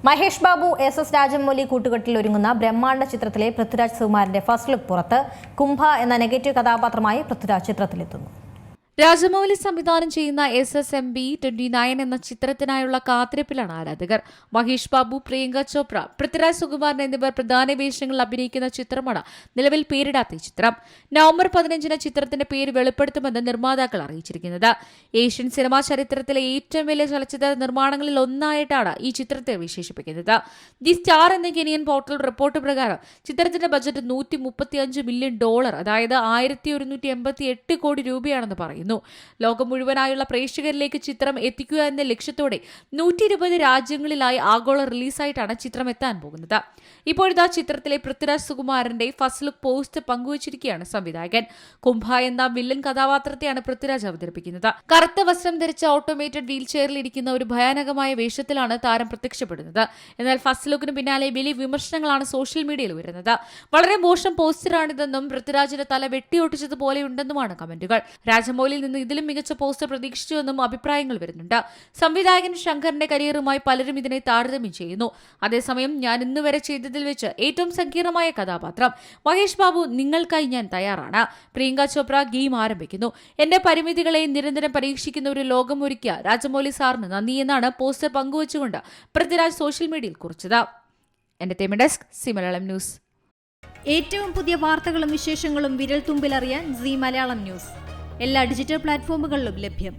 Mahesh Babu S Rajamouli കൂട്ടുകെട്ടിൽ ഒരുങ്ങുന്ന ബ്രഹ്മാണ്ഡ ചിത്രത്തിലെ പൃഥ്വിരാജ് സുകുമാരന്റെ ഫസ്റ്റ് ലുക്ക് പുറത്ത്. കുംഭ എന്ന നെഗറ്റീവ് കഥാപാത്രമായി പൃഥ്വിരാജ് ചിത്രത്തിലെത്തുന്നു. രാജമൗലി സംവിധാനം ചെയ്യുന്ന SSMB 29 എന്ന ചിത്രത്തിനായുള്ള കാത്തിരിപ്പിലാണ് ആരാധകർ. മഹേഷ് ബാബു, പ്രിയങ്ക ചോപ്ര, പൃഥ്വിരാജ് സുകുമാരൻ എന്നിവർ പ്രധാന വേഷങ്ങളിൽ അഭിനയിക്കുന്ന ചിത്രമാണ് നിലവിൽ പേരിടാത്ത ചിത്രം. നവംബർ 15-ന് ചിത്രത്തിന്റെ പേര് വെളിപ്പെടുത്തുമെന്ന് നിർമ്മാതാക്കൾ അറിയിച്ചിരിക്കുന്നത്. ഏഷ്യൻ സിനിമാ ചരിത്രത്തിലെ ഏറ്റവും വലിയ ചലച്ചിത്ര നിർമ്മാണങ്ങളിൽ ഒന്നായിട്ടാണ് ഈ ചിത്രത്തെ വിശേഷിപ്പിക്കുന്നത്. ദി സ്റ്റാർ എന്ന കെനിയൻ പോർട്ടൽ റിപ്പോർട്ട് പ്രകാരം ചിത്രത്തിന്റെ ബജറ്റ് $135 മില്യൺ, അതായത് 1188 കോടി രൂപയാണെന്ന് പറയുന്നു. ലോകം മുഴുവനായുള്ള പ്രേക്ഷകരിലേക്ക് ചിത്രം എത്തിക്കുക എന്ന ലക്ഷ്യത്തോടെ 120 രാജ്യങ്ങളിലായി ആഗോള റിലീസായിട്ടാണ് ചിത്രം എത്താൻ പോകുന്നത്. ഇപ്പോഴിതാ ചിത്രത്തിലെ പൃഥ്വിരാജ് സുകുമാരന്റെ ഫസ്റ്റ് ലുക്ക് പോസ്റ്റ് പങ്കുവച്ചിരിക്കുകയാണ് സംവിധായകൻ. കുംഭ എന്ന വില്ലൻ കഥാപാത്രത്തെയാണ് പൃഥ്വിരാജ് അവതരിപ്പിക്കുന്നത്. കറുത്ത വസ്ത്രം ധരിച്ച ഓട്ടോമേറ്റഡ് വീൽ ചെയറിൽ ഇരിക്കുന്ന ഒരു ഭയാനകമായ വേഷത്തിലാണ് താരം പ്രത്യക്ഷപ്പെടുന്നത്. എന്നാൽ ഫസ്റ്റ് ലുക്കിന് പിന്നാലെ വലിയ വിമർശനങ്ങളാണ് സോഷ്യൽ മീഡിയയിൽ വരുന്നത്. വളരെ മോശം പോസ്റ്ററാണിതെന്നും പൃഥ്വിരാജിന്റെ തല വെട്ടിയൊട്ടിച്ചതുപോലെയുണ്ടെന്നുമാണ് കമന്റുകൾ. രാജമൗലിയിൽ നിന്ന് ഇതിലും മികച്ച പോസ്റ്റർ പ്രതീക്ഷിച്ചുവെന്നും അഭിപ്രായങ്ങൾ വരുന്നുണ്ട്. സംവിധായകൻ ശങ്കറിന്റെ കരിയറുമായി പലരും ഇതിനെ താരതമ്യം ചെയ്യുന്നു. അതേസമയം ഞാൻ ഇന്നുവരെ ചെയ്തതിൽ വെച്ച് ഏറ്റവും സങ്കീർണമായ കഥാപാത്രം. മഹേഷ് ബാബു, നിങ്ങൾക്കായി ഞാൻ തയ്യാറാണ്. പ്രിയങ്ക ചോപ്ര ഗെയിം ആരംഭിക്കുന്നു. എന്റെ പരിമിതികളെ നിരന്തരം പരീക്ഷിക്കുന്ന ഒരു ലോകം ഒരുക്കിയ രാജമൗലി സാറിന് നന്ദി എന്നാണ് പോസ്റ്റർ പങ്കുവച്ചുകൊണ്ട് പൃഥ്വിരാജ് സോഷ്യൽ മീഡിയയിൽ കുറിച്ചത്. Entertainment desk, C Malayalam news. ഏറ്റവും പുതിയ വാർത്തകളും വിശേഷങ്ങളും വിരൽ തുമ്പിലറിയാൻ സി മലയാളം ന്യൂസ് എല്ലാ ഡിജിറ്റൽ പ്ലാറ്റ്ഫോമുകളിലും ലഭ്യം.